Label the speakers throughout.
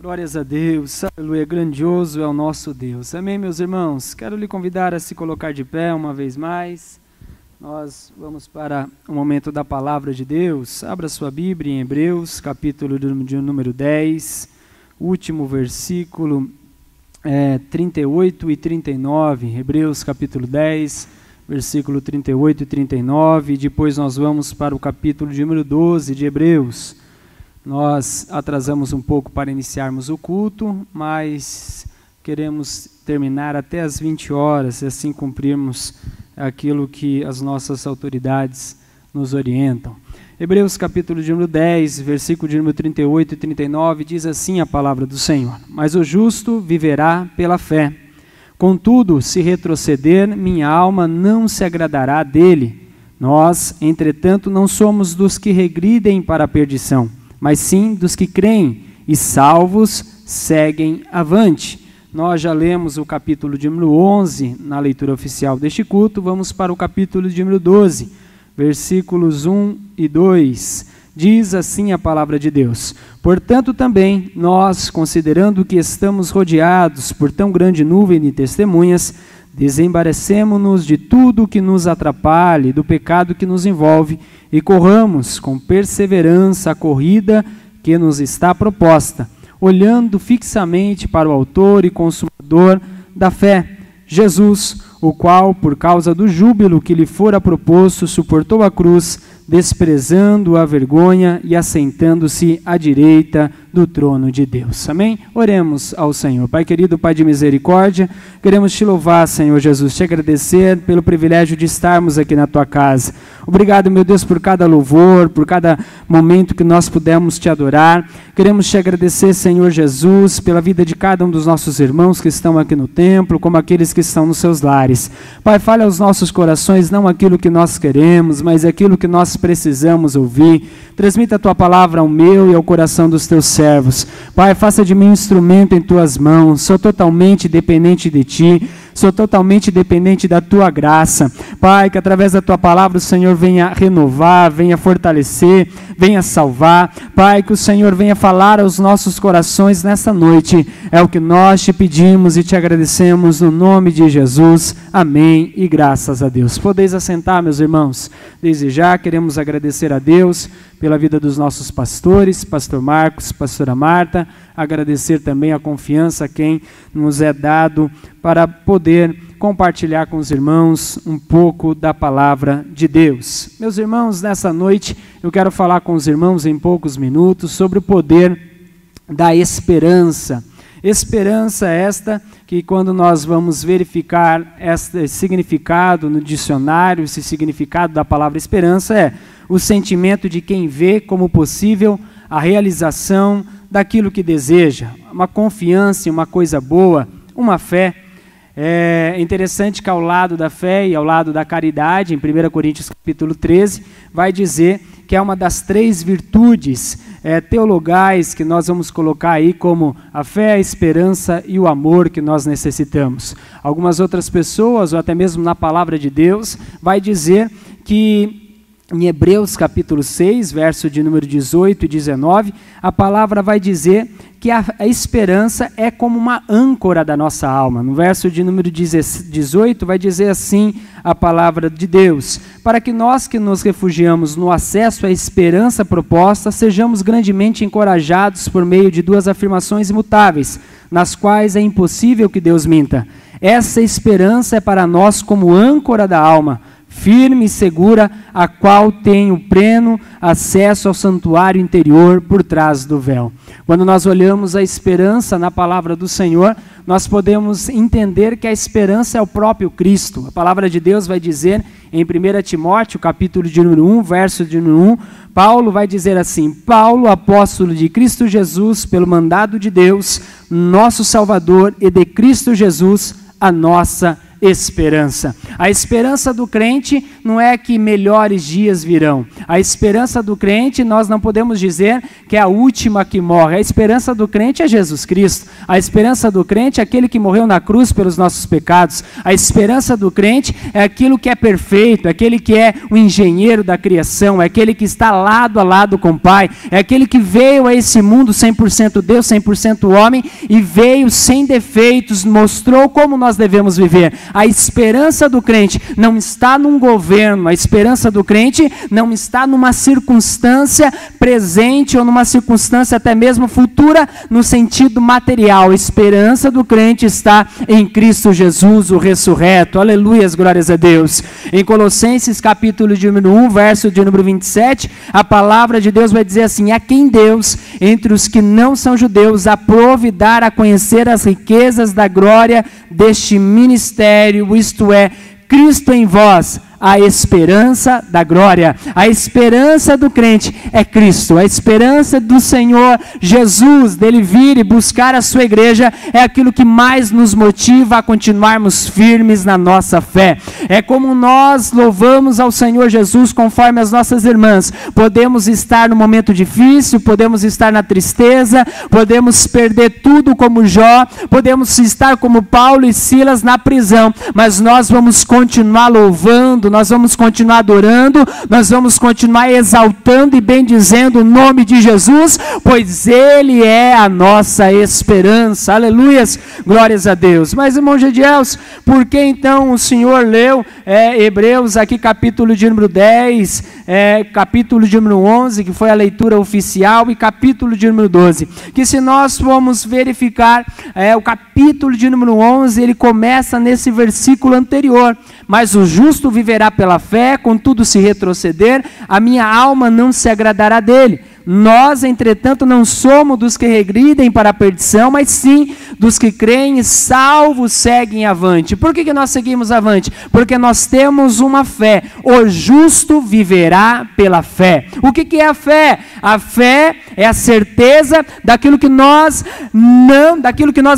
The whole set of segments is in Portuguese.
Speaker 1: Glórias a Deus, aleluia, grandioso é o nosso Deus. Amém, meus irmãos? Quero lhe convidar a se colocar de pé uma vez mais. Nós vamos para o momento da palavra de Deus. Abra sua Bíblia em Hebreus, capítulo de número 10, último versículo 38 e 39. Hebreus, capítulo 10, versículo 38 e 39. Depois nós vamos para o capítulo de número 12 de Hebreus. Nós atrasamos um pouco para iniciarmos o culto, mas queremos terminar até as 20 horas e assim cumprirmos aquilo que as nossas autoridades nos orientam. Hebreus capítulo de número 10, versículo de número 38 e 39, diz assim a palavra do Senhor: Mas o justo viverá pela fé. Contudo, se retroceder, minha alma não se agradará dele. Nós, entretanto, não somos dos que regridem para a perdição, mas sim dos que creem e salvos seguem avante. Nós já lemos o capítulo de número 11 na leitura oficial deste culto. Vamos para o capítulo de número 12, versículos 1 e 2. Diz assim a palavra de Deus: Portanto também nós, considerando que estamos rodeados por tão grande nuvem de testemunhas, desembarecemo-nos de tudo que nos atrapalhe, do pecado que nos envolve, e corramos com perseverança a corrida que nos está proposta, olhando fixamente para o autor e consumador da fé, Jesus, o qual, por causa do júbilo que lhe fora proposto, suportou a cruz, desprezando a vergonha e assentando-se à direita do trono de Deus. Amém? Oremos ao Senhor. Pai querido, Pai de misericórdia, queremos te louvar, Senhor Jesus, te agradecer pelo privilégio de estarmos aqui na tua casa. Obrigado, meu Deus, por cada louvor, por cada momento que nós pudemos te adorar. Queremos te agradecer, Senhor Jesus, pela vida de cada um dos nossos irmãos que estão aqui no templo, como aqueles que estão nos seus lares. Pai, fale aos nossos corações não aquilo que nós queremos, mas aquilo que nós precisamos ouvir. Transmita a tua palavra ao meu e ao coração dos teus servos. Pai, faça de mim um instrumento em tuas mãos. Sou totalmente dependente de ti. Sou totalmente dependente da tua graça. Pai, que através da tua palavra o Senhor venha renovar, venha fortalecer, venha salvar. Pai, que o Senhor venha falar aos nossos corações nesta noite. É o que nós te pedimos e te agradecemos no nome de Jesus. Amém e graças a Deus. Podeis assentar, meus irmãos. Desde já queremos agradecer a Deus pela vida dos nossos pastores, pastor Marcos, pastora Marta, agradecer também a confiança a quem nos é dado para poder compartilhar com os irmãos um pouco da palavra de Deus. Meus irmãos, nessa noite eu quero falar com os irmãos em poucos minutos sobre o poder da esperança. Esperança esta que, quando nós vamos verificar este significado no dicionário, esse significado da palavra esperança é o sentimento de quem vê como possível a realização daquilo que deseja, uma confiança em uma coisa boa, uma fé. É interessante que ao lado da fé e ao lado da caridade, em 1 Coríntios capítulo 13, vai dizer que é uma das três virtudes teologais que nós vamos colocar aí como a fé, a esperança e o amor que nós necessitamos. Algumas outras pessoas, ou até mesmo na palavra de Deus, vai dizer que em Hebreus capítulo 6, verso de número 18 e 19, a palavra vai dizer que a esperança é como uma âncora da nossa alma. No verso de número 18 vai dizer assim a palavra de Deus: para que nós que nos refugiamos no acesso à esperança proposta, sejamos grandemente encorajados por meio de duas afirmações imutáveis, nas quais é impossível que Deus minta. Essa esperança é para nós como âncora da alma, firme e segura, a qual tem o pleno acesso ao santuário interior por trás do véu. Quando nós olhamos a esperança na palavra do Senhor, nós podemos entender que a esperança é o próprio Cristo. A palavra de Deus vai dizer em 1 Timóteo, capítulo de número 1, verso de número 1, Paulo vai dizer assim: Paulo, apóstolo de Cristo Jesus, pelo mandado de Deus, nosso Salvador, e de Cristo Jesus, a nossa esperança. A esperança do crente não é que melhores dias virão. A esperança do crente, nós não podemos dizer que é a última que morre. A esperança do crente é Jesus Cristo. A esperança do crente é aquele que morreu na cruz pelos nossos pecados. A esperança do crente é aquilo que é perfeito, é aquele que é o engenheiro da criação, é aquele que está lado a lado com o Pai, é aquele que veio a esse mundo 100% Deus, 100% homem, e veio sem defeitos, mostrou como nós devemos viver. A esperança do crente não está num governo, a esperança do crente não está numa circunstância presente ou numa circunstância até mesmo futura no sentido material. A esperança do crente está em Cristo Jesus, o ressurreto. Aleluias, glórias a Deus. Em Colossenses capítulo de número 1, verso de número 27, a palavra de Deus vai dizer assim: a quem Deus, entre os que não são judeus, aprove dar a conhecer as riquezas da glória deste ministério, isto é, Cristo em vós, a esperança da glória. A esperança do crente é Cristo. A esperança do Senhor Jesus, dele vir e buscar a sua igreja, é aquilo que mais nos motiva a continuarmos firmes na nossa fé. É como nós louvamos ao Senhor Jesus conforme as nossas irmãs. Podemos estar no momento difícil, podemos estar na tristeza, podemos perder tudo como Jó, podemos estar como Paulo e Silas na prisão, mas nós vamos continuar louvando, nós vamos continuar adorando, nós vamos continuar exaltando e bendizendo o nome de Jesus, pois Ele é a nossa esperança. Aleluias, glórias a Deus. Mas, irmão Gediels, por que então o Senhor leu Hebreus aqui capítulo de número 10, capítulo de número 11, que foi a leitura oficial, e capítulo de número 12? Que se nós formos verificar, o capítulo de número 11, ele começa nesse versículo anterior: mas o justo viverá pela fé, contudo se retroceder, a minha alma não se agradará dele. Nós, entretanto, não somos dos que regridem para a perdição, mas sim dos que creem e salvos seguem avante. Por que nós seguimos avante? Porque nós temos uma fé. O justo viverá pela fé. O que é a fé? A fé é a certeza daquilo que nós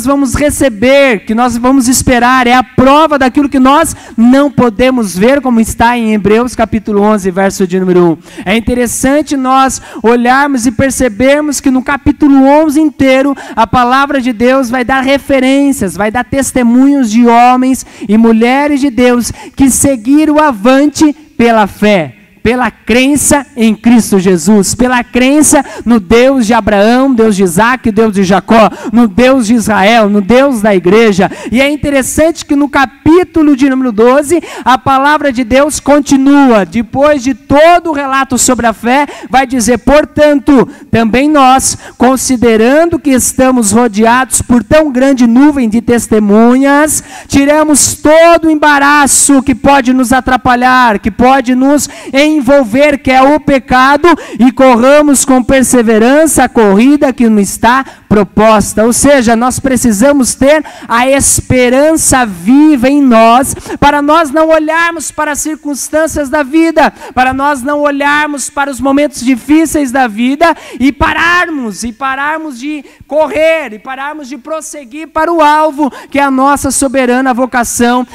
Speaker 1: vamos receber, que nós vamos esperar. É a prova daquilo que nós não podemos ver, como está em Hebreus capítulo 11, verso de número 1. É interessante nós olharmos e percebermos que no capítulo 11 inteiro, a palavra de Deus vai dar referências, vai dar testemunhos de homens e mulheres de Deus que seguiram avante pela fé, pela crença em Cristo Jesus, pela crença no Deus de Abraão, Deus de Isaac, Deus de Jacó, no Deus de Israel, no Deus da igreja. E é interessante que no capítulo de número 12, a palavra de Deus continua, depois de todo o relato sobre a fé, vai dizer: portanto, também nós, considerando que estamos rodeados por tão grande nuvem de testemunhas, tiramos todo o embaraço que pode nos atrapalhar, que pode nos envolver, que é o pecado, e corramos com perseverança a corrida que nos está proposta. Ou seja, nós precisamos ter a esperança viva em nós, para nós não olharmos para as circunstâncias da vida, para nós não olharmos para os momentos difíceis da vida e pararmos de correr, e pararmos de prosseguir para o alvo, que é a nossa soberana vocação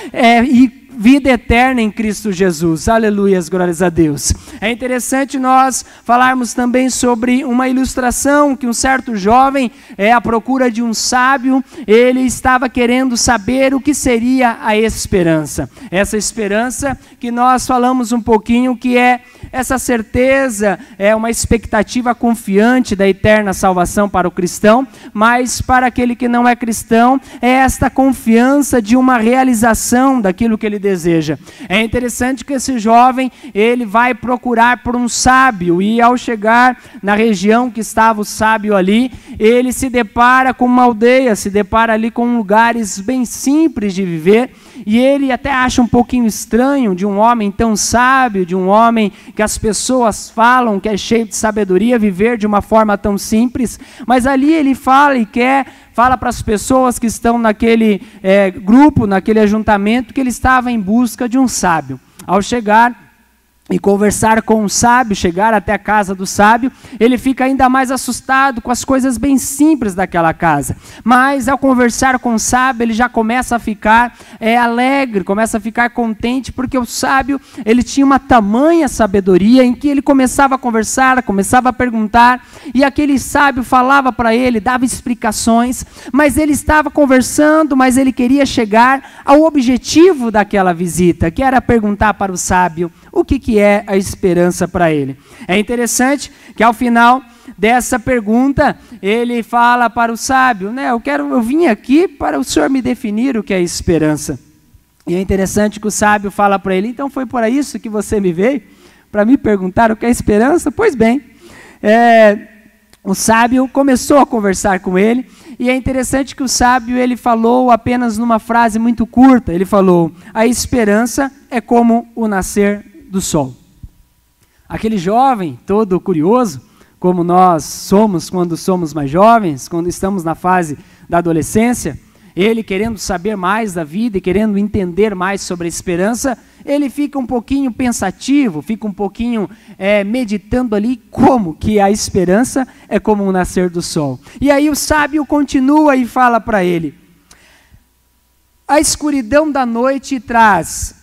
Speaker 1: e vida eterna em Cristo Jesus. Aleluias, glórias a Deus. É interessante nós falarmos também sobre uma ilustração que um certo jovem, à procura de um sábio, ele estava querendo saber o que seria a esperança. Essa esperança que nós falamos um pouquinho, que é essa certeza, é uma expectativa confiante da eterna salvação para o cristão, mas para aquele que não é cristão, é esta confiança de uma realização daquilo que ele deseja. É interessante que esse jovem, ele vai procurar por um sábio, e ao chegar na região que estava o sábio ali, ele se depara com uma aldeia, se depara ali com lugares bem simples de viver, e ele até acha um pouquinho estranho de um homem tão sábio, de um homem que as pessoas falam que é cheio de sabedoria, viver de uma forma tão simples. Mas ali ele fala para as pessoas que estão naquele grupo, naquele ajuntamento, que ele estava em busca de um sábio. Ao chegar, e conversar com o sábio, chegar até a casa do sábio, ele fica ainda mais assustado com as coisas bem simples daquela casa. Mas ao conversar com o sábio, ele já começa a ficar alegre, começa a ficar contente, porque o sábio, ele tinha uma tamanha sabedoria em que ele começava a conversar, começava a perguntar, e aquele sábio falava para ele, dava explicações, mas ele estava conversando, mas ele queria chegar ao objetivo daquela visita, que era perguntar para o sábio o que é a esperança para ele. É interessante que ao final dessa pergunta, ele fala para o sábio, né, eu vim aqui para o senhor me definir o que é esperança. E é interessante que o sábio fala para ele, então foi por isso que você me veio? Para me perguntar o que é esperança? Pois bem, o sábio começou a conversar com ele, e é interessante que o sábio, ele falou apenas numa frase muito curta, ele falou, a esperança é como o nascer do sol. Aquele jovem, todo curioso, como nós somos quando somos mais jovens, quando estamos na fase da adolescência, ele querendo saber mais da vida e querendo entender mais sobre a esperança, ele fica um pouquinho pensativo, fica um pouquinho meditando ali como que a esperança é como o nascer do sol. E aí o sábio continua e fala para ele, a escuridão da noite traz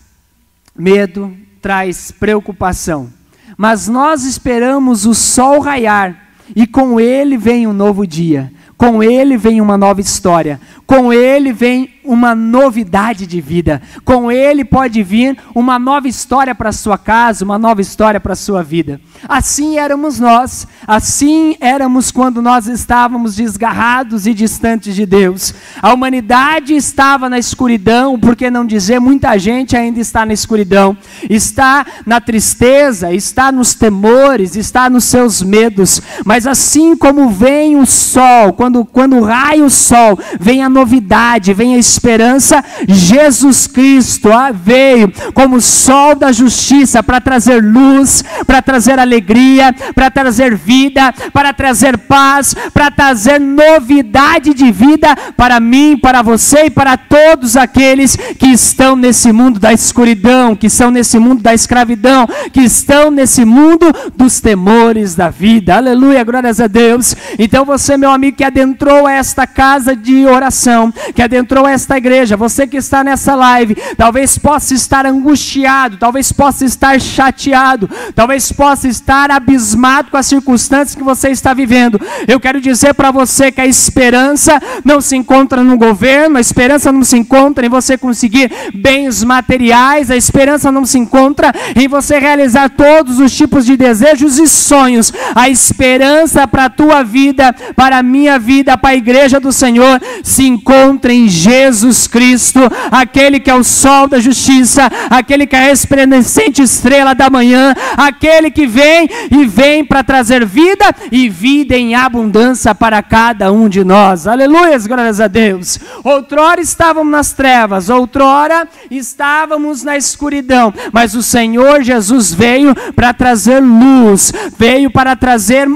Speaker 1: medo, traz preocupação, mas nós esperamos o sol raiar e com ele vem um novo dia, com ele vem uma nova história, com ele vem uma novidade de vida, com ele pode vir uma nova história para a sua casa, uma nova história para a sua vida. Assim éramos nós, assim éramos quando nós estávamos desgarrados e distantes de Deus. A humanidade estava na escuridão, por que não dizer, muita gente ainda está na escuridão, está na tristeza, está nos temores, está nos seus medos, mas assim como vem o sol, quando raia o sol, vem a novidade, vem a esperança, Jesus Cristo veio como sol da justiça para trazer luz, para trazer alegria, para trazer vida, para trazer paz, para trazer novidade de vida para mim, para você e para todos aqueles que estão nesse mundo da escuridão, que estão nesse mundo da escravidão, que estão nesse mundo dos temores da vida. Aleluia, glórias a Deus. Então você, meu amigo, que adentrou esta casa de oração, que adentrou esta igreja, você que está nessa live, talvez possa estar angustiado, talvez possa estar chateado, talvez possa estar abismado com as circunstâncias que você está vivendo. Eu quero dizer para você que a esperança não se encontra no governo, a esperança não se encontra em você conseguir bens materiais, a esperança não se encontra em você realizar todos os tipos de desejos e sonhos. A esperança para a tua vida, para a minha vida, para a igreja do Senhor, se encontra em Jesus Cristo, aquele que é o sol da justiça, aquele que é a resplandecente estrela da manhã, aquele que vem para trazer vida e vida em abundância para cada um de nós. Aleluia, glórias a Deus. Outrora estávamos nas trevas, outrora estávamos na escuridão, mas o Senhor Jesus veio para trazer luz, veio para trazer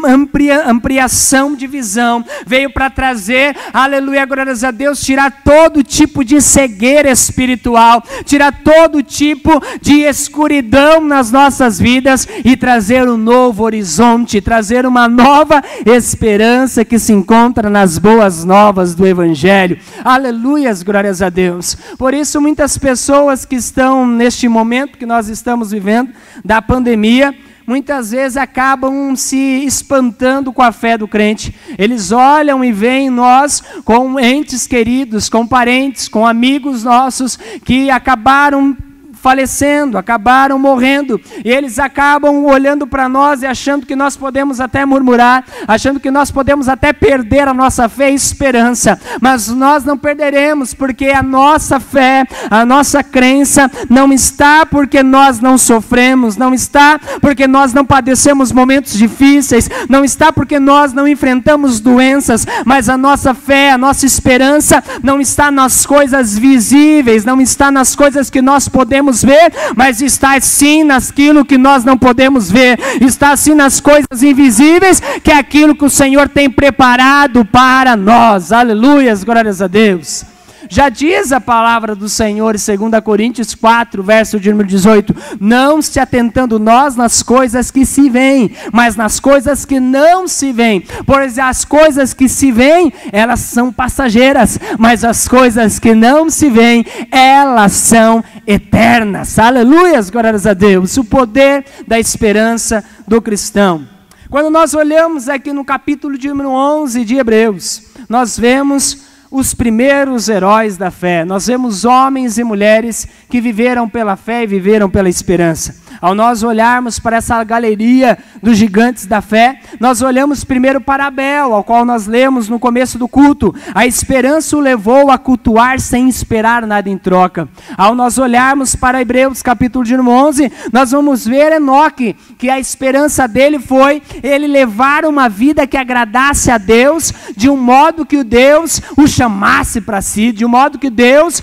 Speaker 1: ampliação de visão, veio para trazer, aleluia, glórias a Deus, tirar todo tipo de cegueira espiritual, tirar todo tipo de escuridão nas nossas vidas e trazer um novo horizonte, trazer uma nova esperança que se encontra nas boas novas do Evangelho. Aleluia, glórias a Deus. Por isso muitas pessoas que estão neste momento que nós estamos vivendo, da pandemia, muitas vezes acabam se espantando com a fé do crente. Eles olham e veem nós com entes queridos, com parentes, com amigos nossos que acabaram falecendo, acabaram morrendo, e eles acabam olhando para nós e achando que nós podemos até murmurar, achando que nós podemos até perder a nossa fé e esperança, mas nós não perderemos, porque a nossa fé, a nossa crença não está porque nós não sofremos, não está porque nós não padecemos momentos difíceis, não está porque nós não enfrentamos doenças, mas a nossa fé, a nossa esperança não está nas coisas visíveis, não está nas coisas que nós podemos ver, mas está sim naquilo que nós não podemos ver, está sim nas coisas invisíveis, que é aquilo que o Senhor tem preparado para nós. Aleluia, glórias a Deus. Já diz a palavra do Senhor em 2 Coríntios 4, verso de número 18, não se atentando nós nas coisas que se veem, mas nas coisas que não se veem, pois as coisas que se veem, elas são passageiras, mas as coisas que não se veem, elas são eternas. Aleluias, glórias a Deus. O poder da esperança do cristão. Quando nós olhamos aqui no capítulo de número 11 de Hebreus, nós vemos os primeiros heróis da fé. Nós vemos homens e mulheres que viveram pela fé e viveram pela esperança. Ao nós olharmos para essa galeria dos gigantes da fé, nós olhamos primeiro para Abel, ao qual nós lemos no começo do culto. A esperança o levou a cultuar sem esperar nada em troca. Ao nós olharmos para Hebreus capítulo de número 11, nós vamos ver Enoque, que a esperança dele foi ele levar uma vida que agradasse a Deus, de um modo que o Deus o chamasse para si, de um modo que Deus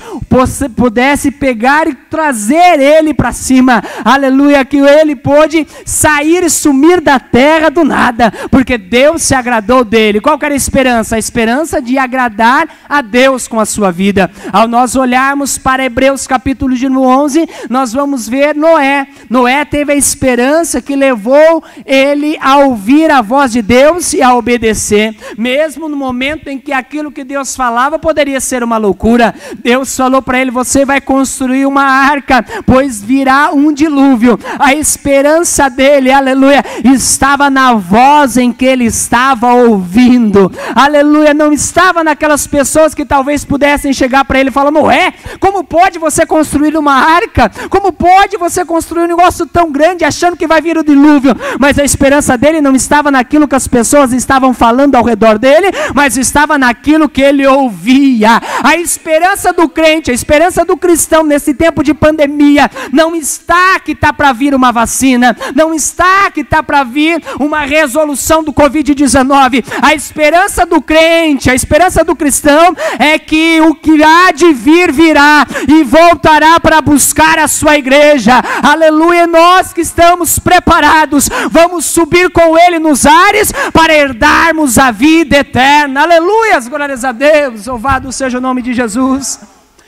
Speaker 1: pudesse pegar e trazer ele para cima. Aleluia, que ele pôde sair e sumir da terra do nada, porque Deus se agradou dele. Qual que era a esperança? A esperança de agradar a Deus com a sua vida. Ao nós olharmos para Hebreus capítulo de número 11, nós vamos ver Noé. Noé teve a esperança que levou ele a ouvir a voz de Deus e a obedecer, mesmo no momento em que aquilo que Deus falava poderia ser uma loucura. Deus falou para ele, você vai construir uma arca, pois virá um dilúvio. A esperança dele, aleluia, estava na voz em que ele estava ouvindo, aleluia, não estava naquelas pessoas que talvez pudessem chegar para ele e falar, Noé, como pode você construir uma arca? Como pode você construir um negócio tão grande achando que vai vir o dilúvio? Mas a esperança dele não estava naquilo que as pessoas estavam falando ao redor dele, mas estava naquilo que ele ouvia. A esperança do crente, a esperança do cristão nesse tempo de pandemia, não está que está para vir uma vacina, não está que está para vir uma resolução do Covid-19. A esperança do crente, a esperança do cristão é que o que há de vir, virá e voltará para buscar a sua igreja. Aleluia, nós que estamos preparados, vamos subir com ele nos ares para herdarmos a vida eterna. Aleluia, glórias a Deus, louvado seja o nome de Jesus.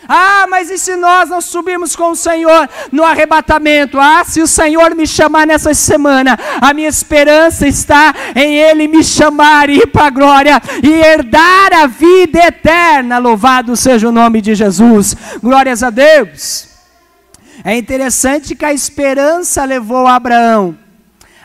Speaker 1: Ah, mas e se nós não subirmos com o Senhor no arrebatamento? Ah, se o Senhor me chamar nessa semana, a minha esperança está em Ele me chamar e ir para a glória e herdar a vida eterna. Louvado seja o nome de Jesus. Glórias a Deus. É interessante que a esperança levou Abraão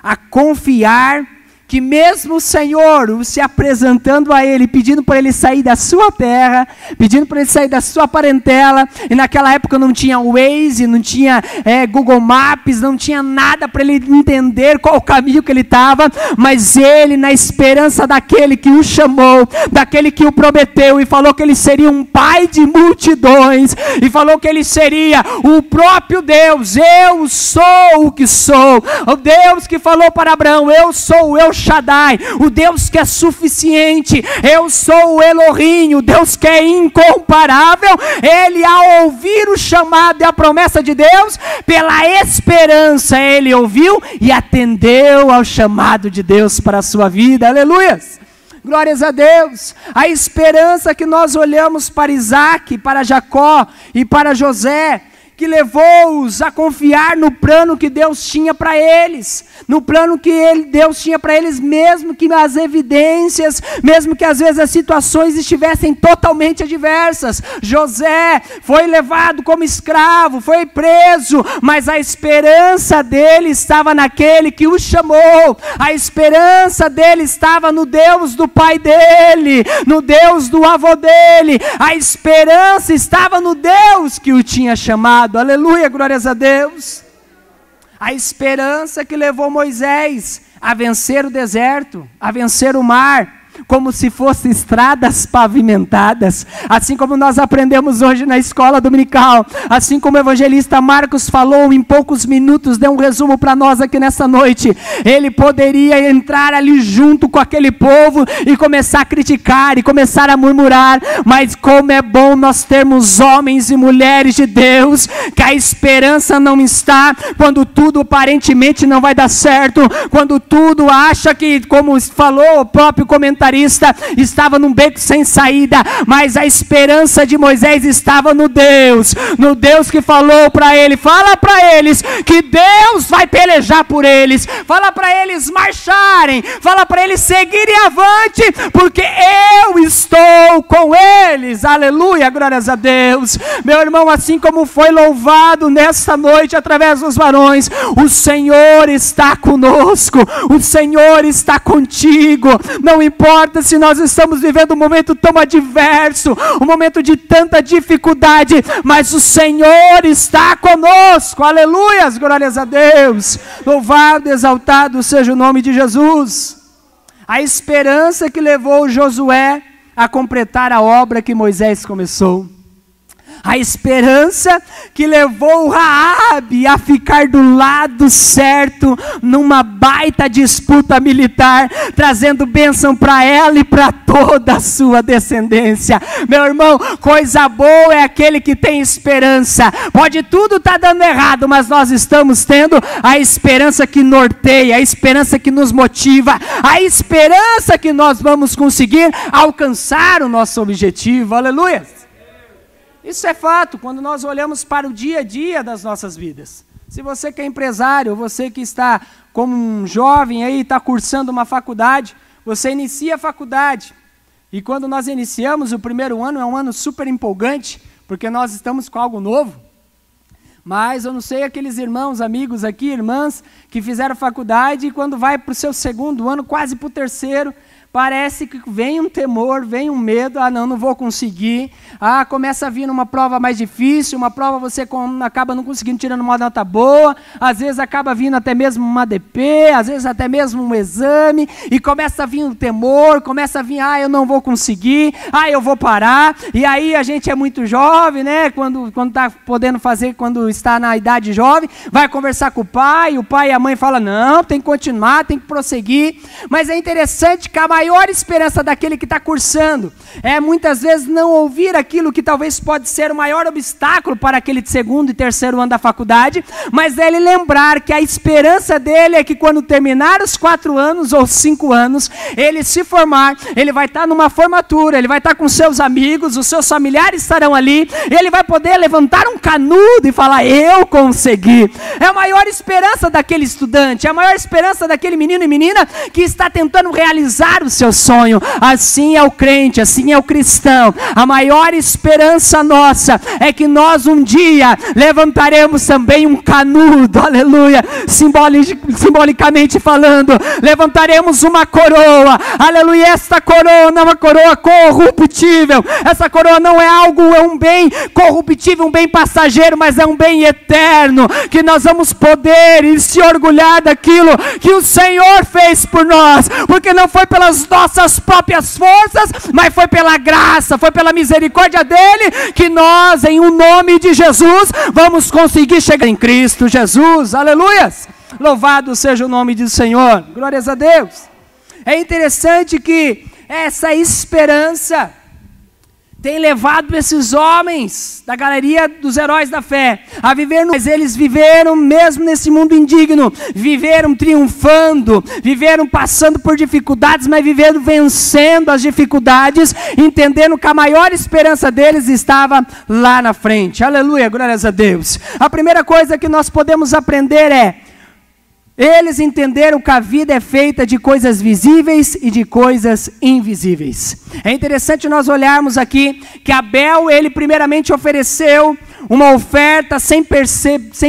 Speaker 1: a confiar que mesmo o Senhor se apresentando a ele, pedindo para ele sair da sua terra, pedindo para ele sair da sua parentela, e naquela época não tinha Waze, não tinha Google Maps, não tinha nada para ele entender qual o caminho que ele estava, mas ele, na esperança daquele que o chamou, daquele que o prometeu, e falou que ele seria um pai de multidões, e falou que ele seria o próprio Deus, eu sou o que sou, o Deus que falou para Abraão, eu sou o El Shaddai, o Deus que é suficiente, eu sou o Elohim, o Deus que é incomparável. Ele, ao ouvir o chamado e a promessa de Deus, pela esperança ele ouviu e atendeu ao chamado de Deus para a sua vida. Aleluias, glórias a Deus. A esperança que nós olhamos para Isaac, para Jacó e para José, que levou-os a confiar no plano que Deus tinha para eles, no plano que Deus tinha para eles, mesmo que as evidências, mesmo que às vezes as situações estivessem totalmente adversas. José foi levado como escravo, foi preso, mas a esperança dele estava naquele que o chamou, a esperança dele estava no Deus do pai dele, no Deus do avô dele, a esperança estava no Deus que o tinha chamado. Aleluia, glórias a Deus. A esperança que levou Moisés a vencer o deserto, a vencer o mar, como se fossem estradas pavimentadas, assim como nós aprendemos hoje na escola dominical, assim como o evangelista Marcos falou em poucos minutos, deu um resumo para nós aqui nessa noite. Ele poderia entrar ali junto com aquele povo e começar a criticar e começar a murmurar, mas como é bom nós termos homens e mulheres de Deus, que a esperança não está quando tudo aparentemente não vai dar certo, quando tudo acha que, como falou o próprio comentarista, seminarista estava num beco sem saída, mas a esperança de Moisés estava no Deus que falou para ele: fala para eles que Deus vai pelejar por eles, fala para eles marcharem, fala para eles seguirem avante, porque eu estou com eles. Aleluia, glórias a Deus. Meu irmão, assim como foi louvado nesta noite através dos varões, o Senhor está conosco, o Senhor está contigo. Não importa se nós estamos vivendo um momento tão adverso, um momento de tanta dificuldade, mas o Senhor está conosco. Aleluia, glórias a Deus. Louvado, exaltado seja o nome de Jesus. A esperança que levou Josué a completar a obra que Moisés começou. A esperança que levou Raabe a ficar do lado certo numa baita disputa militar, trazendo bênção para ela e para toda a sua descendência. Meu irmão, coisa boa é aquele que tem esperança. Pode tudo estar dando errado, mas nós estamos tendo a esperança que norteia, a esperança que nos motiva, a esperança que nós vamos conseguir alcançar o nosso objetivo. Aleluia! Isso é fato, quando nós olhamos para o dia a dia das nossas vidas. Se você que é empresário, ou você que está como um jovem aí, está cursando uma faculdade, você inicia a faculdade. E quando nós iniciamos, o primeiro ano é um ano super empolgante, porque nós estamos com algo novo. Mas eu não sei aqueles irmãos, amigos aqui, irmãs, que fizeram faculdade e quando vai para o seu segundo ano, quase para o terceiro, parece que vem um temor, vem um medo, não vou conseguir. Começa a vir uma prova mais difícil, uma prova você acaba não conseguindo, tirando uma nota boa, às vezes acaba vindo até mesmo uma ADP, às vezes até mesmo um exame, e começa a vir um temor, começa a vir, eu não vou conseguir, eu vou parar. E aí a gente é muito jovem, né? Quando está podendo fazer, quando está na idade jovem, vai conversar com o pai e a mãe fala, não, tem que continuar, tem que prosseguir. Mas é interessante que a maior esperança daquele que está cursando é muitas vezes não ouvir aquilo que talvez pode ser o maior obstáculo para aquele segundo e terceiro ano da faculdade, mas é ele lembrar que a esperança dele é que quando terminar os 4 anos ou 5 anos, ele se formar, ele vai estar numa formatura, ele vai estar com seus amigos, os seus familiares estarão ali, ele vai poder levantar um canudo e falar, eu consegui. É a maior esperança daquele estudante, é a maior esperança daquele menino e menina que está tentando realizar o seu sonho. Assim é o crente, assim é o cristão. A maior esperança nossa é que nós um dia levantaremos também um canudo, aleluia, simbolicamente falando, levantaremos uma coroa, aleluia. Esta coroa não é uma coroa corruptível, essa coroa não é algo, é um bem corruptível, um bem passageiro, mas é um bem eterno, que nós vamos poder e se orgulhar daquilo que o Senhor fez por nós, porque não foi pelas nossas próprias forças, mas foi pela graça, foi pela misericórdia dele, que nós, em o nome de Jesus, vamos conseguir chegar em Cristo Jesus, aleluias, louvado seja o nome do Senhor, glórias a Deus. É interessante que essa esperança tem levado esses homens da galeria dos heróis da fé a viver, mas eles viveram mesmo nesse mundo indigno, viveram triunfando, viveram passando por dificuldades, mas viveram vencendo as dificuldades, entendendo que a maior esperança deles estava lá na frente, aleluia, glórias a Deus. A primeira coisa que nós podemos aprender é, eles entenderam que a vida é feita de coisas visíveis e de coisas invisíveis. É interessante nós olharmos aqui que Abel, ele primeiramente ofereceu uma oferta sem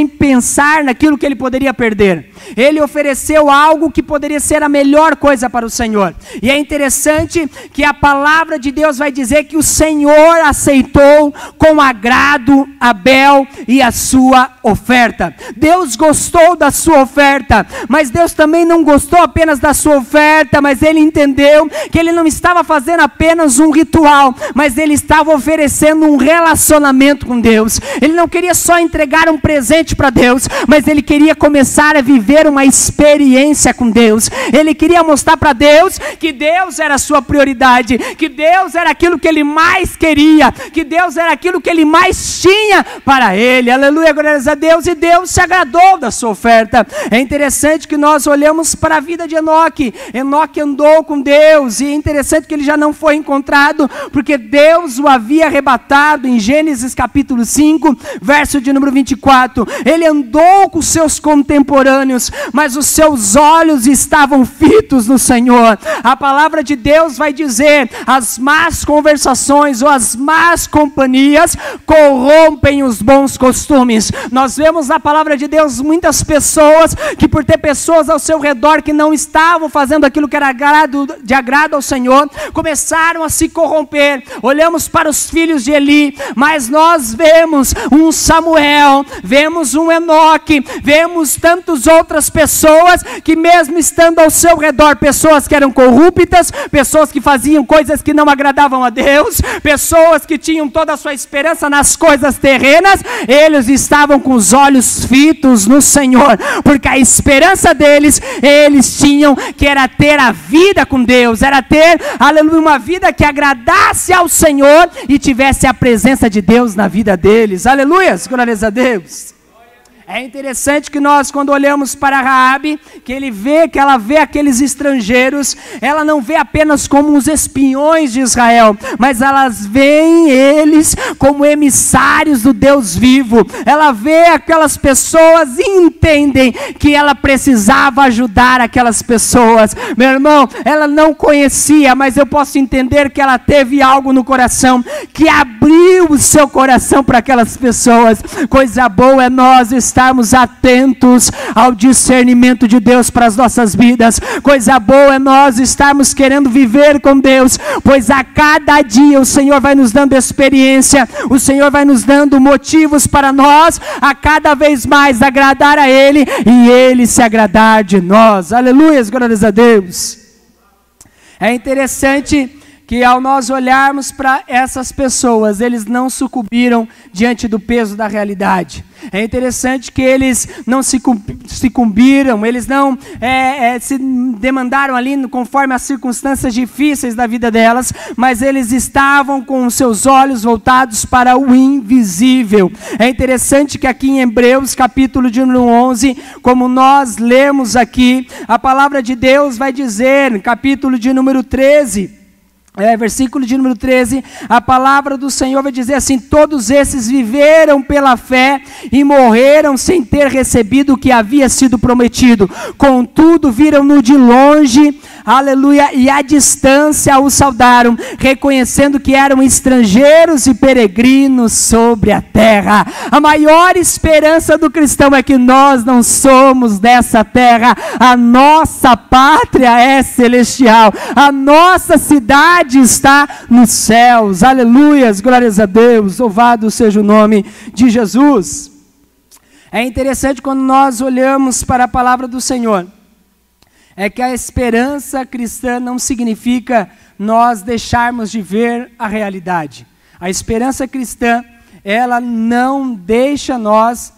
Speaker 1: pensar naquilo que ele poderia perder. Ele ofereceu algo que poderia ser a melhor coisa para o Senhor. E é interessante que a palavra de Deus vai dizer que o Senhor aceitou com agrado Abel e a sua oferta. Deus gostou da sua oferta, mas Deus também não gostou apenas da sua oferta, mas ele entendeu que ele não estava fazendo apenas um ritual, mas ele estava oferecendo um relacionamento com Deus. Deus. Ele não queria só entregar um presente para Deus, mas ele queria começar a viver uma experiência com Deus. Ele queria mostrar para Deus que Deus era a sua prioridade, que Deus era aquilo que ele mais queria, que Deus era aquilo que ele mais tinha para ele. Aleluia, glórias a Deus. E Deus se agradou da sua oferta. É interessante que nós olhamos para a vida de Enoque. Enoque andou com Deus, e é interessante que ele já não foi encontrado, porque Deus o havia arrebatado em Gênesis capítulo 5, verso de número 24. Ele andou com seus contemporâneos, mas os seus olhos estavam fitos no Senhor. A palavra de Deus vai dizer: as más conversações ou as más companhias corrompem os bons costumes. Nós vemos na palavra de Deus muitas pessoas que, por ter pessoas ao seu redor que não estavam fazendo aquilo que era de agrado ao Senhor, começaram a se corromper. Olhamos para os filhos de Eli, mas nós vemos um Samuel, vemos um Enoque, vemos tantas outras pessoas que, mesmo estando ao seu redor, pessoas que eram corruptas, pessoas que faziam coisas que não agradavam a Deus, pessoas que tinham toda a sua esperança nas coisas terrenas, eles estavam com os olhos fitos no Senhor, porque a esperança deles, eles tinham que era ter a vida com Deus, era ter, aleluia, uma vida que agradasse ao Senhor e tivesse a presença de Deus na vida deles. Aleluia, glórias a Deus. É interessante que nós, quando olhamos para Raabe, que ela vê aqueles estrangeiros, ela não vê apenas como os espiões de Israel, mas elas veem eles como emissários do Deus vivo. Ela vê aquelas pessoas e entendem que ela precisava ajudar aquelas pessoas. Meu irmão, ela não conhecia, mas eu posso entender que ela teve algo no coração, que abriu o seu coração para aquelas pessoas. Coisa boa é nós estarmos atentos ao discernimento de Deus para as nossas vidas. Coisa boa é nós estarmos querendo viver com Deus, pois a cada dia o Senhor vai nos dando experiência, o Senhor vai nos dando motivos para nós a cada vez mais agradar a Ele e Ele se agradar de nós. Aleluia, glórias a Deus. É interessante que, ao nós olharmos para essas pessoas, eles não sucumbiram diante do peso da realidade. É interessante que eles não se sucumbiram, eles não se demandaram ali conforme as circunstâncias difíceis da vida delas, mas eles estavam com os seus olhos voltados para o invisível. É interessante que aqui em Hebreus capítulo de número 11, como nós lemos aqui, a palavra de Deus vai dizer, capítulo de número 13, versículo de número 13, a palavra do Senhor vai dizer assim: todos esses viveram pela fé e morreram sem ter recebido o que havia sido prometido, contudo viram-no de longe, aleluia, e à distância o saudaram, reconhecendo que eram estrangeiros e peregrinos sobre a terra. A maior esperança do cristão é que nós não somos dessa terra, a nossa pátria é celestial, a nossa cidade está nos céus. Aleluias, glórias a Deus, louvado seja o nome de Jesus. É interessante quando nós olhamos para a palavra do Senhor, é que a esperança cristã não significa nós deixarmos de ver a realidade. A esperança cristã, ela não deixa nós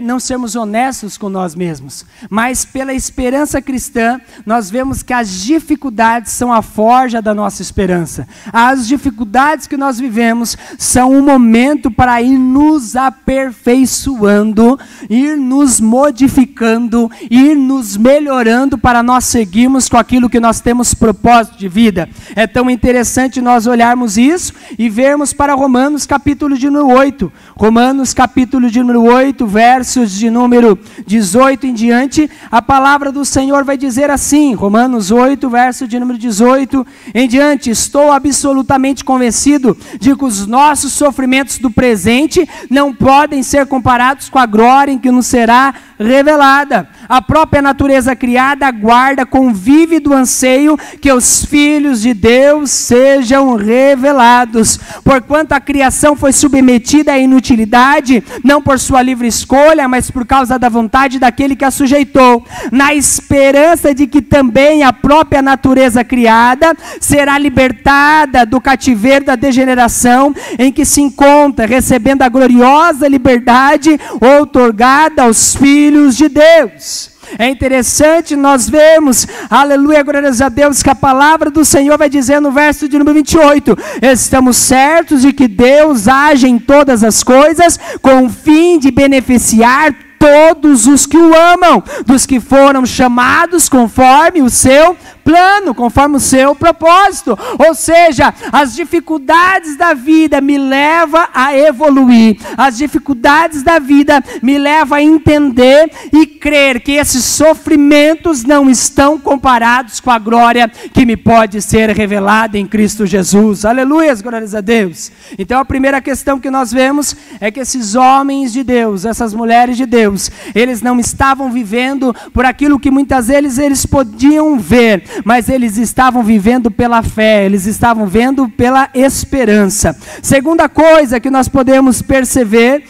Speaker 1: não sermos honestos com nós mesmos, mas pela esperança cristã, nós vemos que as dificuldades são a forja da nossa esperança. As dificuldades que nós vivemos são um momento para ir nos aperfeiçoando, ir nos modificando, ir nos melhorando para nós seguirmos com aquilo que nós temos propósito de vida. É tão interessante nós olharmos isso e vermos para Romanos capítulo de número 8. Romanos capítulo de número 8, versos de número 18 em diante, a palavra do Senhor vai dizer assim, Romanos 8, verso de número 18 em diante: estou absolutamente convencido de que os nossos sofrimentos do presente não podem ser comparados com a glória em que nos será revelada. A própria natureza criada aguarda com vívido anseio que os filhos de Deus sejam revelados. Porquanto a criação foi submetida à inutilidade, não por sua livre escolha, mas por causa da vontade daquele que a sujeitou, na esperança de que também a própria natureza criada será libertada do cativeiro da degeneração em que se encontra, recebendo a gloriosa liberdade outorgada aos filhos de Deus. É interessante nós vemos, aleluia, glórias a Deus, que a palavra do Senhor vai dizer no verso de número 28, estamos certos de que Deus age em todas as coisas com o fim de beneficiar todos os que o amam, dos que foram chamados conforme o seu plano, conforme o seu propósito. Ou seja, as dificuldades da vida me levam a evoluir, as dificuldades da vida me levam a entender e crer que esses sofrimentos não estão comparados com a glória que me pode ser revelada em Cristo Jesus. Aleluia, glórias a Deus. Então a primeira questão que nós vemos é que esses homens de Deus, essas mulheres de Deus, eles não estavam vivendo por aquilo que muitas vezes eles podiam ver, mas eles estavam vivendo pela fé, eles estavam vendo pela esperança. Segunda coisa que nós podemos perceber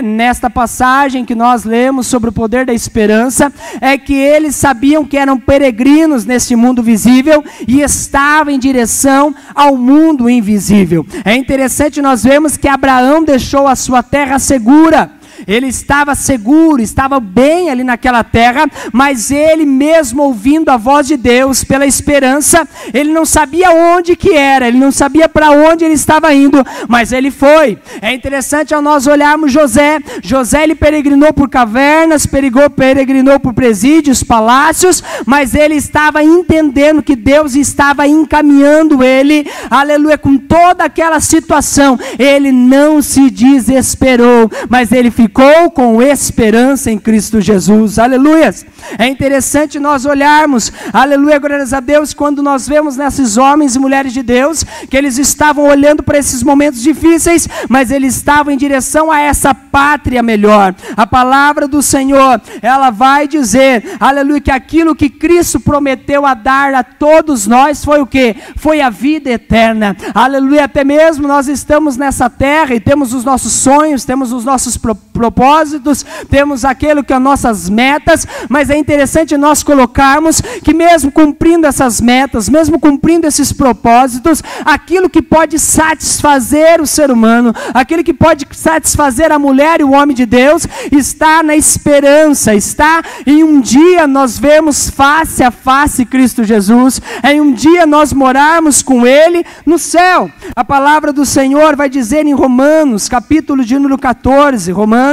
Speaker 1: nesta passagem que nós lemos sobre o poder da esperança, é que eles sabiam que eram peregrinos neste mundo visível e estavam em direção ao mundo invisível. É interessante nós vemos que Abraão deixou a sua terra segura. Ele estava seguro, estava bem ali naquela terra, mas ele mesmo ouvindo a voz de Deus pela esperança, ele não sabia onde que era, ele não sabia para onde ele estava indo, mas ele foi. É interessante ao nós olharmos José. José, ele peregrinou por cavernas, peregrinou por presídios, palácios, mas ele estava entendendo que Deus estava encaminhando ele, aleluia, com toda aquela situação. Ele não se desesperou, mas ele ficou com esperança em Cristo Jesus, aleluia. É interessante nós olharmos, aleluia, glórias a Deus, quando nós vemos nesses homens e mulheres de Deus, que eles estavam olhando para esses momentos difíceis, mas eles estavam em direção a essa pátria melhor. A palavra do Senhor, ela vai dizer, aleluia, que aquilo que Cristo prometeu a dar a todos nós foi o quê? Foi a vida eterna, aleluia. Até mesmo nós estamos nessa terra e temos os nossos sonhos, temos os nossos propósitos, temos aquilo que são nossas metas, mas é interessante nós colocarmos que mesmo cumprindo essas metas, mesmo cumprindo esses propósitos, aquilo que pode satisfazer o ser humano, aquilo que pode satisfazer a mulher e o homem de Deus, está na esperança, está em um dia nós vemos face a face Cristo Jesus, em um dia nós morarmos com Ele no céu. A palavra do Senhor vai dizer em Romanos, capítulo de número 14, Romanos,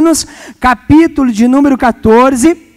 Speaker 1: capítulo de número 14,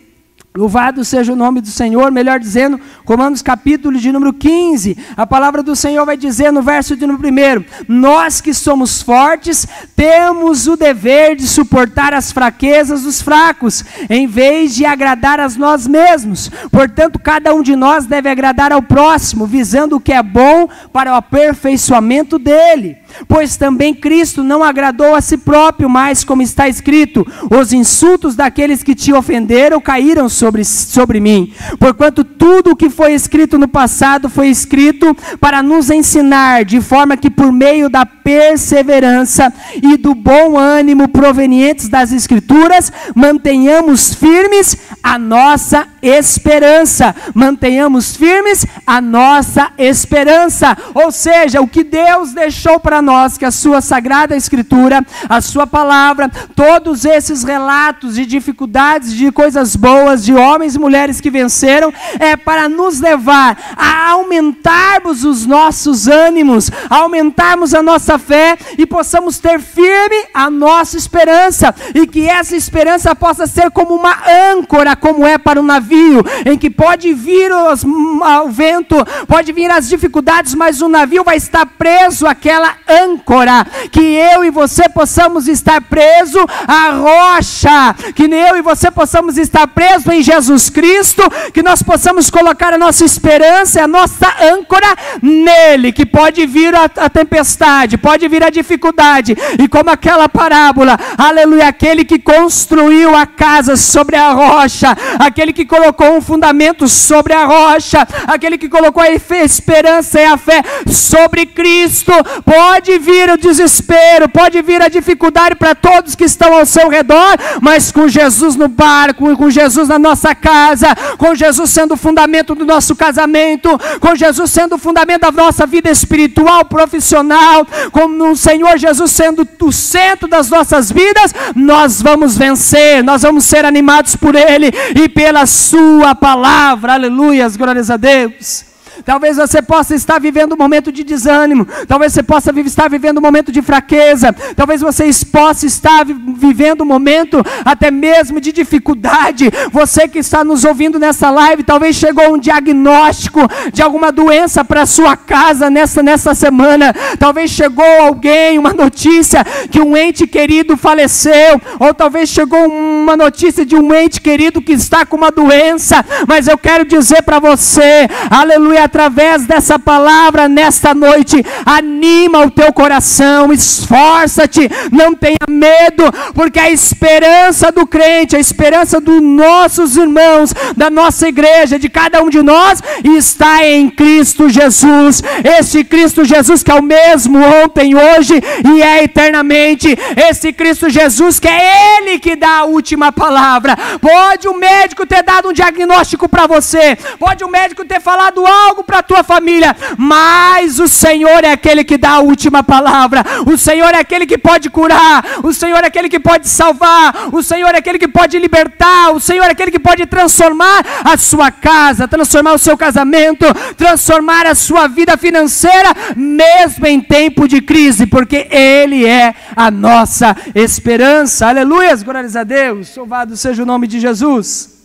Speaker 1: louvado seja o nome do Senhor, melhor dizendo, Romanos capítulo de número 15, a palavra do Senhor vai dizer no verso de número 1, nós que somos fortes, temos o dever de suportar as fraquezas dos fracos, em vez de agradar a nós mesmos. Portanto, cada um de nós deve agradar ao próximo, visando o que é bom para o aperfeiçoamento dele. Pois também Cristo não agradou a si próprio, mas como está escrito, os insultos daqueles que te ofenderam caíram sobre mim. Porquanto tudo o que foi escrito no passado foi escrito para nos ensinar, de forma que por meio da perseverança e do bom ânimo provenientes das Escrituras, mantenhamos firmes a nossa esperança. Mantenhamos firmes a nossa esperança. Ou seja, o que Deus deixou para nós, que a sua Sagrada Escritura, a sua palavra, todos esses relatos de dificuldades, de coisas boas, de homens e mulheres que venceram, é para nos levar a aumentarmos os nossos ânimos, a aumentarmos a nossa fé e possamos ter firme a nossa esperança, e que essa esperança possa ser como uma âncora, como é para um navio navio, em que pode vir o vento, pode vir as dificuldades, mas o navio vai estar preso àquela âncora, que eu e você possamos estar preso à rocha, que eu e você possamos estar preso em Jesus Cristo, que nós possamos colocar a nossa esperança, a nossa âncora nele, que pode vir a tempestade, pode vir a dificuldade, e como aquela parábola, aleluia, aquele que construiu a casa sobre a rocha, aquele que colocou um fundamento sobre a rocha, aquele que colocou a esperança e a fé sobre Cristo, pode vir o desespero, pode vir a dificuldade para todos que estão ao seu redor, mas com Jesus no barco, com Jesus na nossa casa, com Jesus sendo o fundamento do nosso casamento, com Jesus sendo o fundamento da nossa vida espiritual, profissional, com o Senhor Jesus sendo o centro das nossas vidas, nós vamos vencer, nós vamos ser animados por Ele e pela sua palavra, aleluias, glórias a Deus. Talvez você possa estar vivendo um momento de desânimo, talvez você possa estar vivendo um momento de fraqueza, talvez você possa estar vivendo um momento até mesmo de dificuldade. Você que está nos ouvindo nessa live, talvez chegou um diagnóstico de alguma doença para a sua casa nessa semana, talvez chegou alguém, uma notícia que um ente querido faleceu, ou talvez chegou uma notícia de um ente querido que está com uma doença, mas eu quero dizer para você, aleluia, através dessa palavra nesta noite, anima o teu coração, esforça-te, não tenha medo, porque a esperança do crente, a esperança dos nossos irmãos, da nossa igreja, de cada um de nós, está em Cristo Jesus. Esse Cristo Jesus que é o mesmo ontem, hoje e é eternamente, esse Cristo Jesus que é Ele que dá a última palavra. Pode o médico ter dado um diagnóstico para você, pode o médico ter falado algo para a tua família, mas o Senhor é aquele que dá a última palavra, o Senhor é aquele que pode curar, o Senhor é aquele que pode salvar, o Senhor é aquele que pode libertar, o Senhor é aquele que pode transformar a sua casa, transformar o seu casamento, transformar a sua vida financeira, mesmo em tempo de crise, porque Ele é a nossa esperança, aleluias, glórias a Deus, louvado seja o nome de Jesus.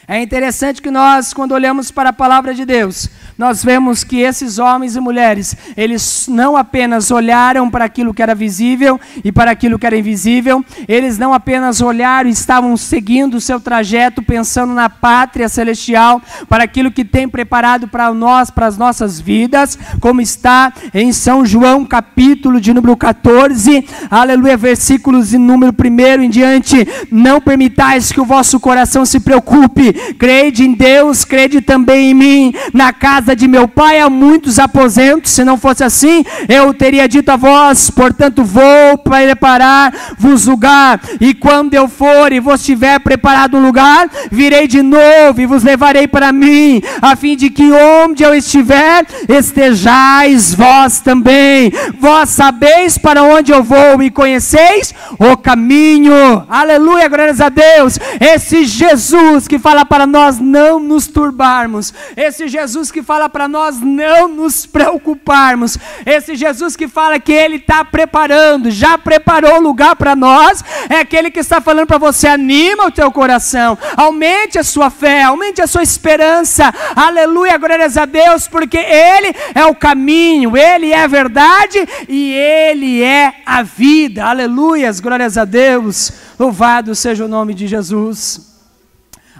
Speaker 1: É interessante que nós, quando olhamos para a palavra de Deus, nós vemos que esses homens e mulheres, eles não apenas olharam para aquilo que era visível e para aquilo que era invisível, eles não apenas olharam e estavam seguindo o seu trajeto, pensando na pátria celestial, para aquilo que tem preparado para nós, para as nossas vidas, como está em São João, capítulo de número 14, aleluia, versículos de número 1 em diante: não permitais que o vosso coração se preocupe, crede em Deus, crede também em mim, na casa de meu pai há muitos aposentos, se não fosse assim, eu teria dito a vós, portanto vou preparar-vos lugar, e quando eu for e vos tiver preparado um lugar, virei de novo e vos levarei para mim, a fim de que onde eu estiver, estejais vós também. Vós sabeis para onde eu vou e conheceis o caminho, aleluia, glórias a Deus. Esse Jesus que fala para nós não nos turbarmos, esse Jesus que fala para nós não nos preocuparmos, esse Jesus que fala que Ele está preparando, já preparou lugar para nós, é aquele que está falando para você: anima o teu coração, aumente a sua fé, aumente a sua esperança, aleluia, glórias a Deus, porque Ele é o caminho, Ele é a verdade e Ele é a vida, aleluias, glórias a Deus, louvado seja o nome de Jesus.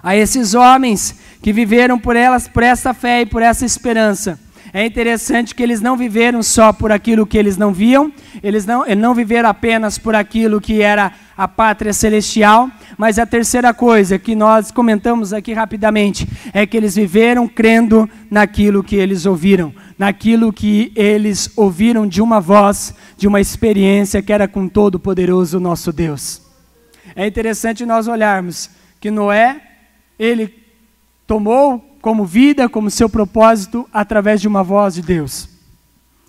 Speaker 1: A esses homens que viveram por essa fé e por essa esperança, é interessante que eles não viveram só por aquilo que eles não viam, eles não viveram apenas por aquilo que era a pátria celestial, mas a terceira coisa que nós comentamos aqui rapidamente, é que eles viveram crendo naquilo que eles ouviram, naquilo que eles ouviram de uma voz, de uma experiência que era com Todo-Poderoso nosso Deus. É interessante nós olharmos que Noé, ele tomou como vida, como seu propósito, através de uma voz de Deus.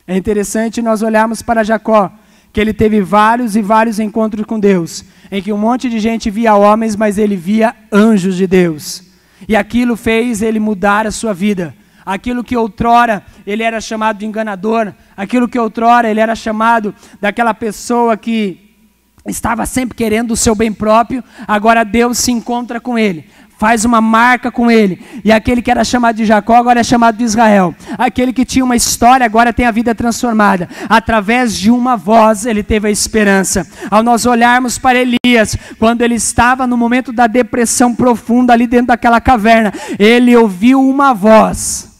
Speaker 1: É interessante nós olharmos para Jacó, que ele teve vários e vários encontros com Deus, em que um monte de gente via homens, mas ele via anjos de Deus. E aquilo fez ele mudar a sua vida. Aquilo que outrora ele era chamado de enganador, aquilo que outrora ele era chamado daquela pessoa que estava sempre querendo o seu bem próprio, agora Deus se encontra com ele, faz uma marca com ele, e aquele que era chamado de Jacó agora é chamado de Israel. Aquele que tinha uma história agora tem a vida transformada. Através de uma voz ele teve a esperança. Ao nós olharmos para Elias, quando ele estava no momento da depressão profunda ali dentro daquela caverna, ele ouviu uma voz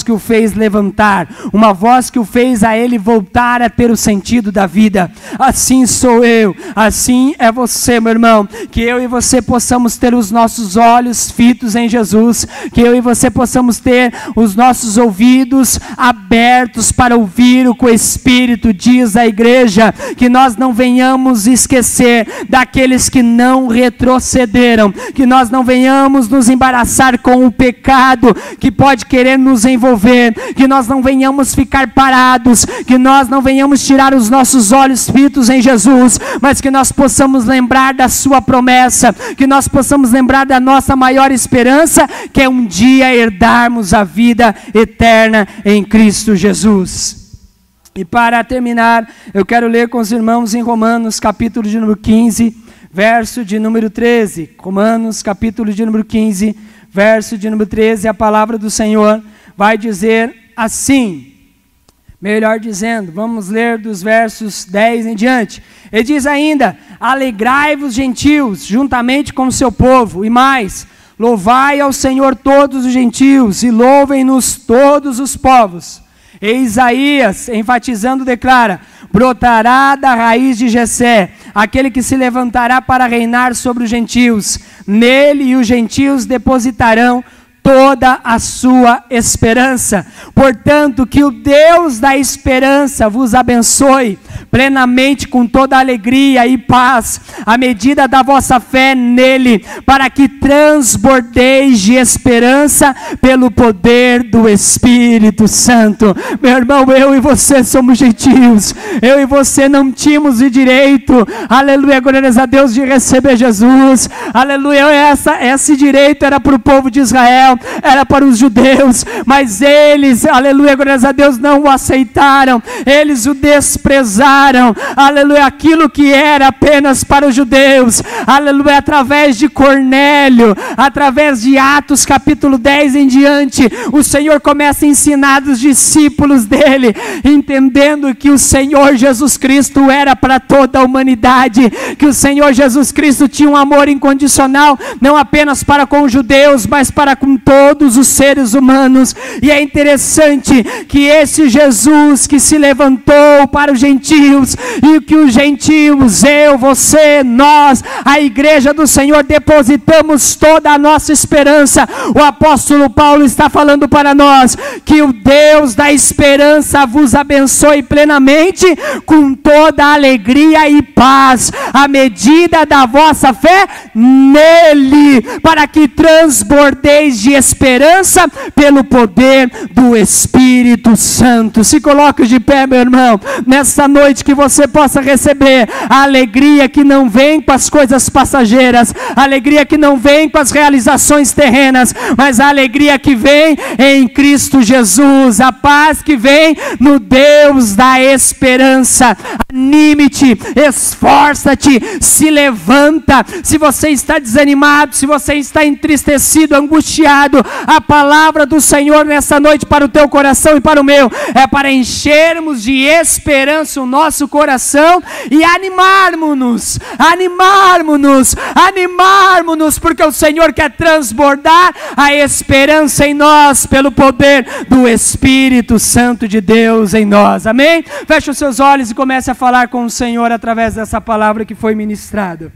Speaker 1: que o fez levantar, uma voz que o fez a ele voltar a ter o sentido da vida. Assim sou eu, assim é você, meu irmão, que eu e você possamos ter os nossos olhos fitos em Jesus, que eu e você possamos ter os nossos ouvidos abertos para ouvir o que o Espírito diz à igreja, que nós não venhamos esquecer daqueles que não retrocederam, que nós não venhamos nos embaraçar com o pecado que pode querer nos envolver, que nós não venhamos ficar parados, que nós não venhamos tirar os nossos olhos fitos em Jesus, mas que nós possamos lembrar da sua promessa, que nós possamos lembrar da nossa maior esperança, que é um dia herdarmos a vida eterna em Cristo Jesus. E para terminar, eu quero ler com os irmãos em Romanos capítulo de número 15, verso de número 13. Romanos capítulo de número 15, verso de número 13, a palavra do Senhor vai dizer assim, melhor dizendo, vamos ler dos versos 10 em diante. Ele diz ainda: alegrai-vos, gentios, juntamente com o seu povo, e mais, louvai ao Senhor todos os gentios, e louvem-nos todos os povos. E Isaías, enfatizando, declara: brotará da raiz de Jessé aquele que se levantará para reinar sobre os gentios. Nele e os gentios depositarão toda a sua esperança. Portanto, que o Deus da esperança vos abençoe plenamente com toda alegria e paz, à medida da vossa fé nele, para que transbordeis de esperança pelo poder do Espírito Santo. Meu irmão, eu e você somos gentios, eu e você não tínhamos o direito, aleluia, glórias a Deus, de receber Jesus, aleluia, esse direito era para o povo de Israel, era para os judeus, mas eles, aleluia, glórias a Deus, não o aceitaram, eles o desprezaram, aleluia, aquilo que era apenas para os judeus, aleluia, através de Cornélio, através de Atos capítulo 10 em diante, o Senhor começa a ensinar os discípulos dele, entendendo que o Senhor Jesus Cristo era para toda a humanidade, que o Senhor Jesus Cristo tinha um amor incondicional, não apenas para com os judeus, mas para com todos os seres humanos. E é interessante que esse Jesus que se levantou para os gentios, e que os gentios, eu, você, nós, a igreja do Senhor, depositamos toda a nossa esperança. O apóstolo Paulo está falando para nós que o Deus da esperança vos abençoe plenamente com toda a alegria e paz, à medida da vossa fé nele, para que transbordeis de esperança pelo poder do Espírito Santo. Se coloque de pé, meu irmão, nessa noite, que você possa receber a alegria que não vem com as coisas passageiras, a alegria que não vem com as realizações terrenas, mas a alegria que vem em Cristo Jesus, a paz que vem no Deus da esperança. Anime-te, esforça-te, se levanta. Se você está desanimado, se você está entristecido, angustiado, a palavra do Senhor nessa noite para o teu coração e para o meu é para enchermos de esperança o nosso coração e animarmos-nos, porque o Senhor quer transbordar a esperança em nós pelo poder do Espírito Santo de Deus em nós. Amém? Feche os seus olhos e comece a falar com o Senhor através dessa palavra que foi ministrada.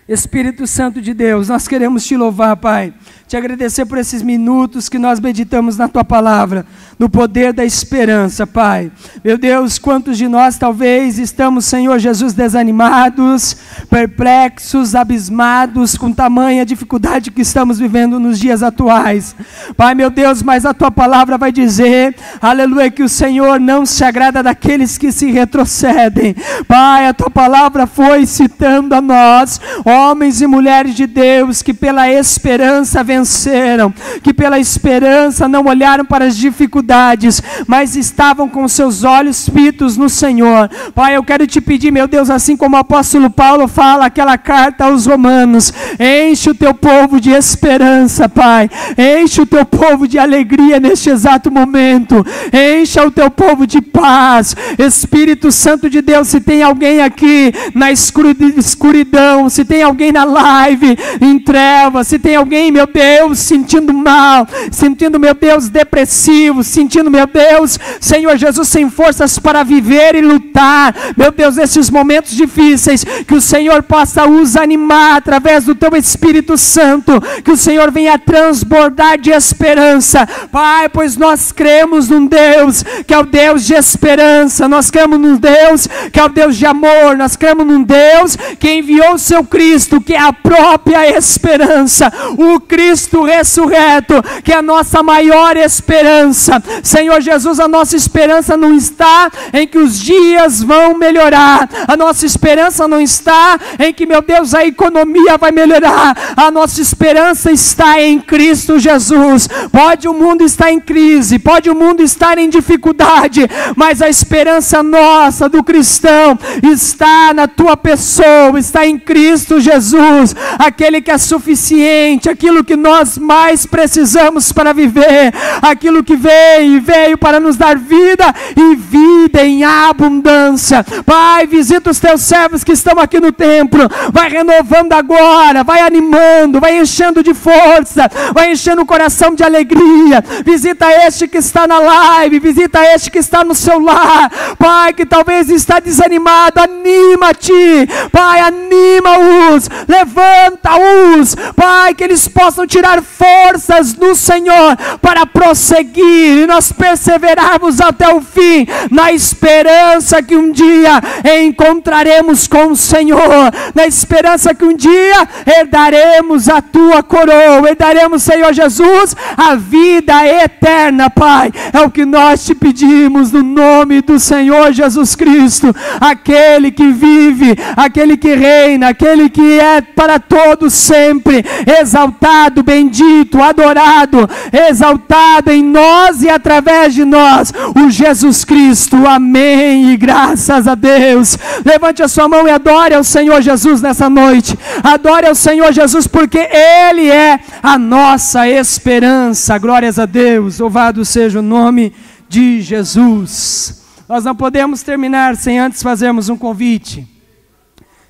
Speaker 1: Espírito Santo de Deus, nós queremos te louvar, Pai, te agradecer por esses minutos que nós meditamos na tua palavra, no poder da esperança, Pai. Meu Deus, quantos de nós talvez estamos, Senhor Jesus, desanimados, perplexos, abismados com tamanha dificuldade que estamos vivendo nos dias atuais. Pai, meu Deus, mas a tua palavra vai dizer, aleluia, que o Senhor não se agrada daqueles que se retrocedem. Pai, a tua palavra foi citando a nós, ó homens e mulheres de Deus que pela esperança venceram, que pela esperança não olharam para as dificuldades, mas estavam com seus olhos fitos no Senhor. Pai, eu quero te pedir, meu Deus, assim como o apóstolo Paulo fala aquela carta aos Romanos, enche o teu povo de esperança, Pai, enche o teu povo de alegria neste exato momento, encha o teu povo de paz. Espírito Santo de Deus, se tem alguém aqui na escuridão, se tem alguém na live em trevas, se tem alguém, meu Deus, sentindo mal, sentindo, meu Deus, depressivo, sentindo, meu Deus, Senhor Jesus, sem forças para viver e lutar, meu Deus, nesses momentos difíceis, que o Senhor possa os animar através do teu Espírito Santo, que o Senhor venha transbordar de esperança, Pai, pois nós cremos num Deus que é o Deus de esperança, nós cremos num Deus que é o Deus de amor, nós cremos num Deus que enviou o seu Cristo, que é a própria esperança, o Cristo ressurreto, que é a nossa maior esperança. Senhor Jesus, a nossa esperança não está em que os dias vão melhorar, a nossa esperança não está em que, meu Deus, a economia vai melhorar, a nossa esperança está em Cristo Jesus. Pode o mundo estar em crise, pode o mundo estar em dificuldade, mas a esperança nossa do cristão está na tua pessoa, está em Cristo Jesus, aquele que é suficiente, aquilo que nós mais precisamos para viver, aquilo que veio para nos dar vida e vida em abundância. Pai, visita os teus servos que estão aqui no templo, vai renovando agora, vai animando, vai enchendo de força, vai enchendo o coração de alegria. Visita este que está na live, visita este que está no seu lar, Pai, que talvez está desanimado, anima-te, Pai, anima-os, levanta-os, Pai, que eles possam tirar forças no Senhor para prosseguir e nós perseverarmos até o fim, na esperança que um dia encontraremos com o Senhor, na esperança que um dia herdaremos a tua coroa, herdaremos, Senhor Jesus, a vida eterna. Pai, é o que nós te pedimos no nome do Senhor Jesus Cristo, aquele que vive, aquele que reina, aquele que é para todos sempre, exaltado, bendito, adorado, exaltado em nós e através de nós, o Jesus Cristo. Amém e graças a Deus. Levante a sua mão e adore ao Senhor Jesus nessa noite, adore ao Senhor Jesus, porque Ele é a nossa esperança. Glórias a Deus, louvado seja o nome de Jesus. Nós não podemos terminar sem antes fazermos um convite.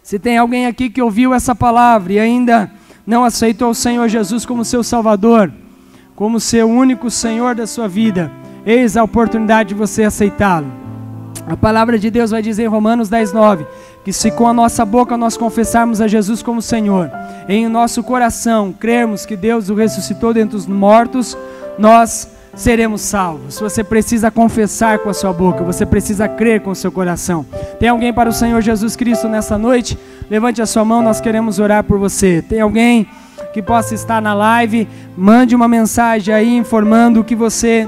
Speaker 1: Se tem alguém aqui que ouviu essa palavra e ainda não aceitou o Senhor Jesus como seu Salvador, como seu único Senhor da sua vida, eis a oportunidade de você aceitá-lo. A palavra de Deus vai dizer em Romanos 10:9, que se com a nossa boca nós confessarmos a Jesus como Senhor, em nosso coração crermos que Deus o ressuscitou dentre os mortos, nós seremos salvos. Você precisa confessar com a sua boca, você precisa crer com o seu coração. Tem alguém para o Senhor Jesus Cristo nessa noite? Levante a sua mão, nós queremos orar por você. Tem alguém que possa estar na live? Mande uma mensagem aí informando que você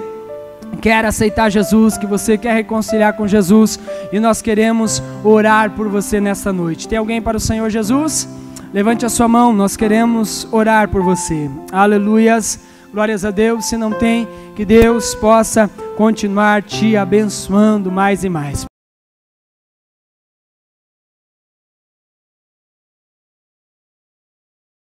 Speaker 1: quer aceitar Jesus, que você quer reconciliar com Jesus, e nós queremos orar por você nessa noite. Tem alguém para o Senhor Jesus? Levante a sua mão, nós queremos orar por você. Aleluias, glórias a Deus. Se não tem, que Deus possa continuar te abençoando mais e mais.